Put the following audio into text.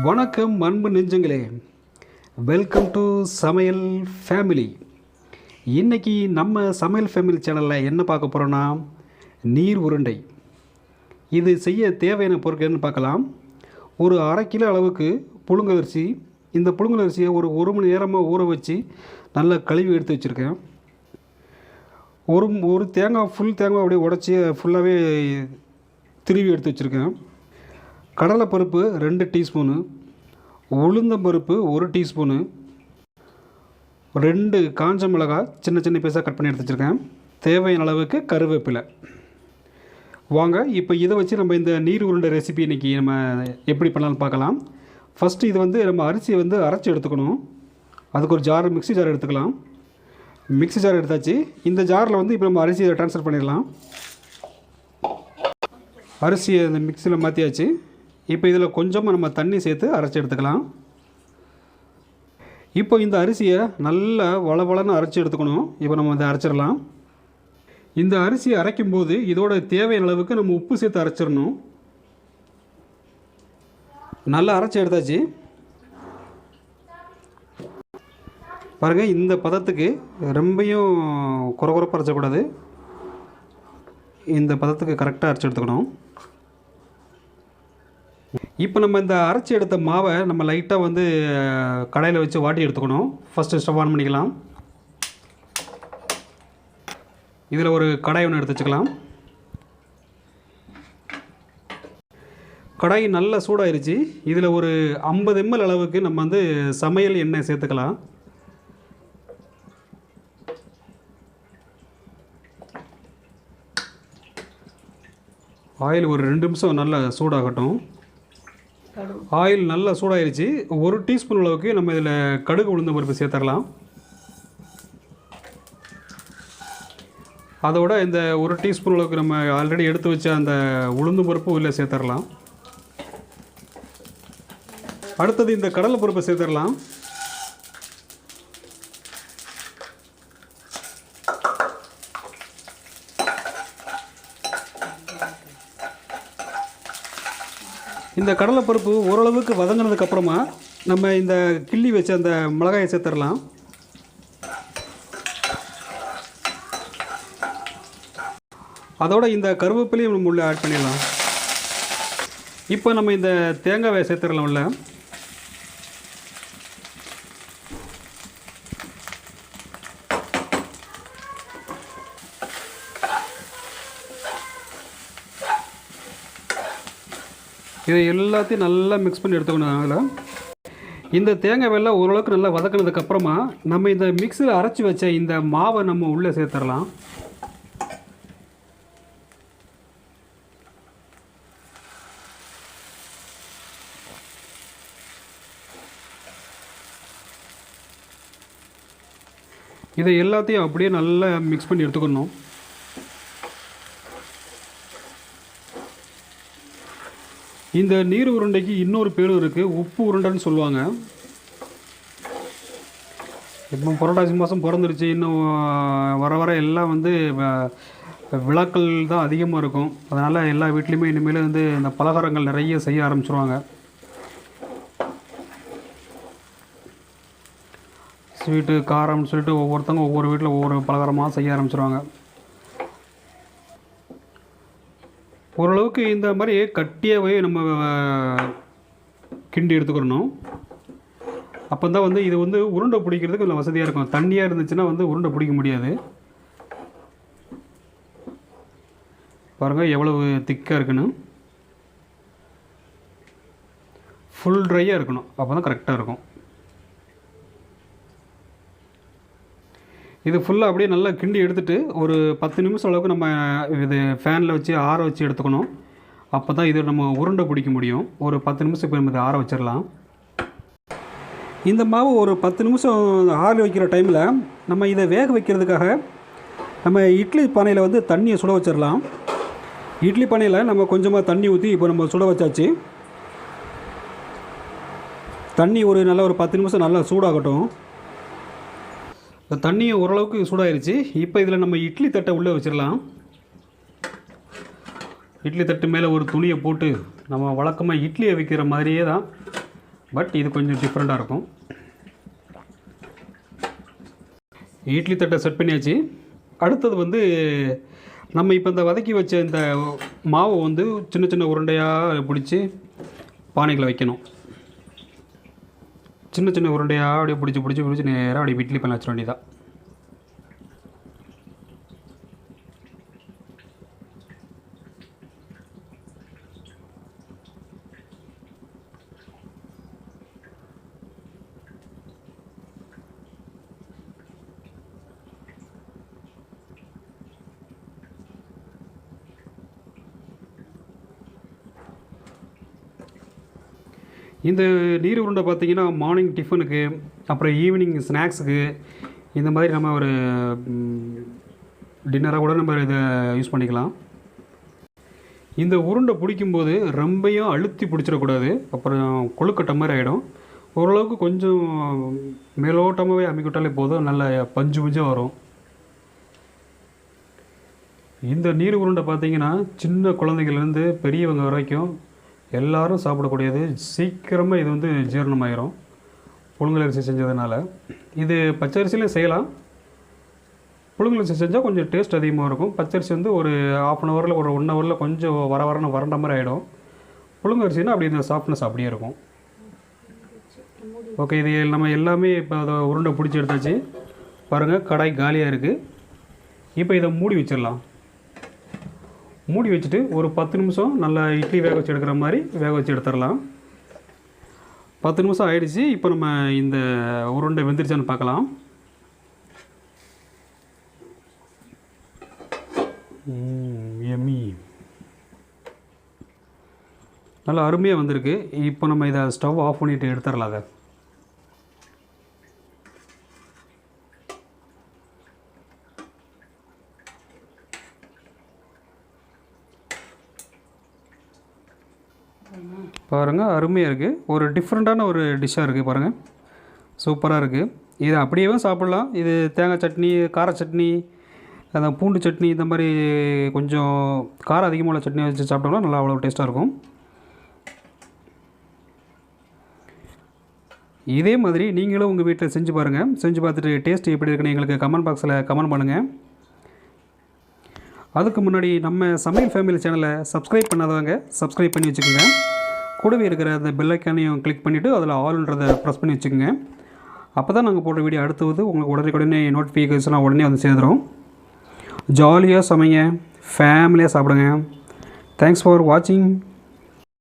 வணக்கம் அன்பு நெஞ்சங்களே, வெல்கம் டு சமையல் ஃபேமிலி. இன்றைக்கி நம்ம சமையல் ஃபேமிலி சேனலில் என்ன பார்க்க போகிறோன்னா, நீர் உருண்டை. இது செய்ய தேவையான பொருட்கள்னு பார்க்கலாம். ஒரு 1/2 கிலோ அளவுக்கு புழுங்கலரிசி. இந்த புழுங்கலரிசியை ஒரு மணி நேரமாக ஊற வச்சு நல்லா கழுவி எடுத்து வச்சுருக்கேன். ஒரு தேங்காய், ஃபுல் தேங்காய் அப்படியே உடச்சி ஃபுல்லாகவே திருவி எடுத்து வச்சுருக்கேன். கடலைப்பருப்பு 2 டீஸ்பூனு, உளுந்தம்பருப்பு 1 டீஸ்பூனு, 2 காஞ்ச மிளகாய் சின்ன சின்ன பீஸாக கட் பண்ணி எடுத்து வச்சுருக்கேன். தேவையான அளவுக்கு கருவேப்பிலை. வாங்க இப்போ இதை வச்சு நம்ம இந்த நீர் உருண்டை ரெசிபி இன்றைக்கி நம்ம எப்படி பண்ணலாம்னு பார்க்கலாம். ஃபஸ்ட்டு இது நம்ம அரிசியை அரைச்சி எடுத்துக்கணும். அதுக்கு ஒரு மிக்ஸி ஜார் எடுத்துக்கலாம். மிக்ஸி ஜார் எடுத்தாச்சு. இந்த ஜாரில் இப்போ நம்ம அரிசியை ட்ரான்ஸ்ஃபர் பண்ணிடலாம். அரிசியை இந்த மிக்ஸியில் மாற்றியாச்சு. இப்போ இதில் கொஞ்சமாக நம்ம தண்ணி சேர்த்து அரைச்சி எடுத்துக்கலாம். இப்போ இந்த அரிசியை நல்லா வளவளன்னு அரைச்சி எடுத்துக்கணும். இப்போ நம்ம இதை அரைச்சிடலாம். இந்த அரிசியை அரைக்கும்போது இதோட தேவையான அளவுக்கு நம்ம உப்பு சேர்த்து அரைச்சிடணும். நல்லா அரைச்சி எடுத்தாச்சு. பாருங்கள், இந்த பதத்துக்கு ரொம்பையும் குறகுறப்பாக அரைச்சக்கூடாது. இந்த பதத்துக்கு கரெக்டாக அரைச்சி எடுத்துக்கணும். இப்போ நம்ம இந்த அரைச்சி எடுத்த மாவை நம்ம லைட்டாக கடாயில் வச்சு வாட்டி எடுத்துக்கணும். ஃபஸ்ட்டு ஸ்டவ் ஆன் பண்ணிக்கலாம். இதில் ஒரு கடாய் ஒன்று எடுத்து வச்சுக்கலாம். கடாய் நல்லா சூடாயிருச்சு. இதில் ஒரு 50 ml அளவுக்கு நம்ம சமையல் எண்ணெய் சேர்த்துக்கலாம். ஆயில் ஒரு 2 நிமிஷம் நல்லா சூடாகட்டும். ஆயில் நல்லா சூடாயிருச்சு. 1 டீஸ்பூன் அளவுக்கு நம்ம இதில் கடுகு உளுந்த பருப்பு சேர்த்துடலாம். அதோட இந்த 1 டீஸ்பூன் அளவுக்கு நம்ம ஆல்ரெடி எடுத்து வச்ச அந்த உளுந்து பருப்பு இதில் சேர்த்துடலாம். அடுத்தது இந்த கடலை பருப்பை சேர்த்துடலாம். இந்த கடலைப்பருப்பு ஓரளவுக்கு வதங்கினதுக்கப்புறமா நம்ம இந்த கிள்ளி வச்ச அந்த மிளகாயை சேர்த்துடலாம். அதோட இந்த கருவேப்பிலையும் நம்ம உள்ளே ஆட் பண்ணிடலாம். இப்போ நம்ம இந்த தேங்காயை சேர்த்துடலாம் உள்ள. இதை எல்லாத்தையும் நல்லா மிக்ஸ் பண்ணி எடுத்துக்கணும். அதில் இந்த தேங்காய் வெல்லம் ஓரளவுக்கு நல்லா வதக்கினதுக்கப்புறமா நம்ம இந்த மிக்ஸியில் அரைச்சி வச்ச இந்த மாவை நம்ம உள்ளே சேர்த்துடலாம். இதை எல்லாத்தையும் அப்படியே நல்லா மிக்ஸ் பண்ணி எடுத்துக்கணும். இந்த நீர் உருண்டைக்கு இன்னொரு பேரும் இருக்குது, உப்பு உருண்டைன்னு சொல்லுவாங்க. இப்போ புரட்டாசி மாதம் பிறந்துருச்சு. இன்னும் வர வர எல்லாம் விழாக்கள் தான் அதிகமாக இருக்கும். அதனால் எல்லா வீட்லேயுமே இனிமேல் இந்த பலகாரங்கள் நிறைய செய்ய ஆரம்பிச்சிருவாங்க. ஸ்வீட்டு, காரம்னு சொல்லிட்டு ஒவ்வொருத்தவங்க ஒவ்வொரு வீட்டில் ஒவ்வொரு பலகாரமாக செய்ய ஆரம்பிச்சிருவாங்க. ஓரளவுக்கு இந்த மாதிரி கட்டியாகவே நம்ம கிண்டி எடுத்துக்கிறணும். அப்போ தான் இது உருண்டை பிடிக்கிறதுக்கு கொஞ்சம் வசதியாக இருக்கும். தண்ணியாக இருந்துச்சுன்னா உருண்டை பிடிக்க முடியாது. பாருங்கள் எவ்வளவு திக்காக இருக்குன்னு. ஃபுல் ட்ரையாக இருக்கணும். அப்போ தான் கரெக்டாக இருக்கும். இது ஃபுல்லாக அப்படியே நல்லா கிண்டி எடுத்துகிட்டு ஒரு 10 நிமிஷம் அளவுக்கு நம்ம இது ஃபேனில் வச்சு ஆற வச்சு எடுத்துக்கணும். அப்போ தான் இது நம்ம உருண்டை பிடிக்க முடியும். ஒரு 10 நிமிஷம் இப்போ நம்ம இதை ஆற வச்சிடலாம். இந்த மாவு ஒரு 10 நிமிஷம் ஆற வைக்கிற டைமில் நம்ம இதை வேக வைக்கிறதுக்காக நம்ம இட்லி பானையில் தண்ணியை சுட வச்சிடலாம். இட்லி பானையில் நம்ம கொஞ்சமாக தண்ணி ஊற்றி இப்போ நம்ம சுட வச்சாச்சு. தண்ணி ஒரு 10 நிமிஷம் நல்லா சூடாகட்டும். தண்ணியை ஓரளவுக்கு சூடாயிருச்சு. இப்போ இதில் நம்ம இட்லி தட்டை உள்ளே வச்சிடலாம். இட்லி தட்டு மேலே ஒரு துணியை போட்டு நம்ம வழக்கமாக இட்லியை வைக்கிற மாதிரியே தான் பட் இது கொஞ்சம் டிஃப்ரெண்ட்டாக இருக்கும். இட்லி தட்டை செட் பண்ணியாச்சு. அடுத்தது வந்து நம்ம இப்போ இந்த வதக்கி வச்ச இந்த மாவை வந்து சின்ன சின்ன உருண்டையாக பிடிச்சி பானைகளை வைக்கணும். சின்ன சின்ன உருண்டையாக அப்படியே பிடிச்சி நேராக அப்படியே இட்லி பண்ண வச்சிட வேண்டியதான். இந்த நீர் உருண்டை பார்த்திங்கன்னா மார்னிங் டிஃபனுக்கு, அப்புறம் ஈவினிங் ஸ்நாக்ஸுக்கு, இந்த மாதிரி நம்ம ஒரு டின்னராக கூட நம்ம இதை யூஸ் பண்ணிக்கலாம். இந்த உருண்டை பிடிக்கும்போது ரொம்பையும் அழுத்தி பிடிச்சிடக்கூடாது, அப்புறம் கொழுக்கட்டை மாதிரி ஆகிடும். ஓரளவுக்கு கொஞ்சம் மேலோட்டமாகவே அமைக்கிட்டாலே போதும், நல்ல பஞ்சு வரும். இந்த நீர் உருண்டை பார்த்திங்கன்னா சின்ன குழந்தைங்கள்லேருந்து பெரியவங்க வரைக்கும் எல்லோரும் சாப்பிடக்கூடியது. சீக்கிரமாக இது வந்து ஜீரணமாயிரும் புழுங்கலரிசி செஞ்சதுனால. இது பச்சரிசிலையும் செய்யலாம். புழுங்கலரிசி செஞ்சால் கொஞ்சம் டேஸ்ட் அதிகமாக இருக்கும். பச்சரிசி வந்து ஒரு ½ அன் ஹவரில், ஒரு 1 ஹவரில் கொஞ்சம் வறண்ட மாதிரி ஆகிடும். புழுங்கரிசினா அப்படி இந்த சாஃப்ட்னஸ் அப்படியே இருக்கும். ஓகே, இது நம்ம எல்லாமே இப்போ அதை உருண்டை பிடிச்சி எடுத்தாச்சு. பாருங்கள், கடாய் காலியாக இருக்குது. இப்போ இதை மூடி வச்சிடலாம். மூடி வச்சுட்டு ஒரு 10 நிமிஷம் நல்லா இட்லி வேக வச்சு எடுக்கிற மாதிரி வேக வச்சு எடுத்துடலாம். 10 நிமிஷம் ஆகிடுச்சு. இப்போ நம்ம இந்த உருண்டை வெந்துருச்சான்னு பார்க்கலாம். எம்மி, நல்லா அருமையாக வந்திருக்கு. இப்போ நம்ம இதை ஸ்டவ் ஆஃப் பண்ணிவிட்டு எடுத்துடலாம். அதை பாருங்கள், அருமையாக இருக்குது. ஒரு டிஃப்ரெண்ட்டான ஒரு டிஷ்ஷாக இருக்குது. பாருங்கள், சூப்பராக இருக்குது. இது அப்படியே சாப்பிட்லாம். இது தேங்காய் சட்னி, கார சட்னி, அந்த பூண்டு சட்னி, இந்த மாதிரி கொஞ்சம் காரம் அதிகமாக உள்ள சட்னி வச்சு சாப்பிட்டோம்னா நல்லா அவ்வளோ டேஸ்ட்டாக இருக்கும். இதே மாதிரி நீங்களும் உங்கள் வீட்டில் செஞ்சு பாருங்கள். செஞ்சு பார்த்துட்டு டேஸ்ட் எப்படி இருக்குன்னு எங்களுக்கு கமெண்ட் பாக்ஸில் கமெண்ட் பண்ணுங்கள். அதுக்கு முன்னாடி நம்ம சமையல் ஃபேமிலி சேனலை சப்ஸ்கிரைப் பண்ணாதவங்க சப்ஸ்கிரைப் பண்ணி வச்சுக்கோங்க. கூடவே இருக்கிற அந்த பெல் ஐக்கானையும் கிளிக் பண்ணிவிட்டு அதில் ஆல்ன்றதை ப்ரெஸ் பண்ணி வச்சுக்கோங்க. அப்போ தான் நாங்கள் போடுற வீடியோ அடுத்தது உங்களுக்கு உடனே நோட்டிஃபிகேஷன்லாம் உடனே வந்து சேர்ந்துடும். ஜாலியாக சமைங்க, ஃபேமிலியாக சாப்பிடுங்க. தேங்க்ஸ் ஃபார் வாட்சிங்.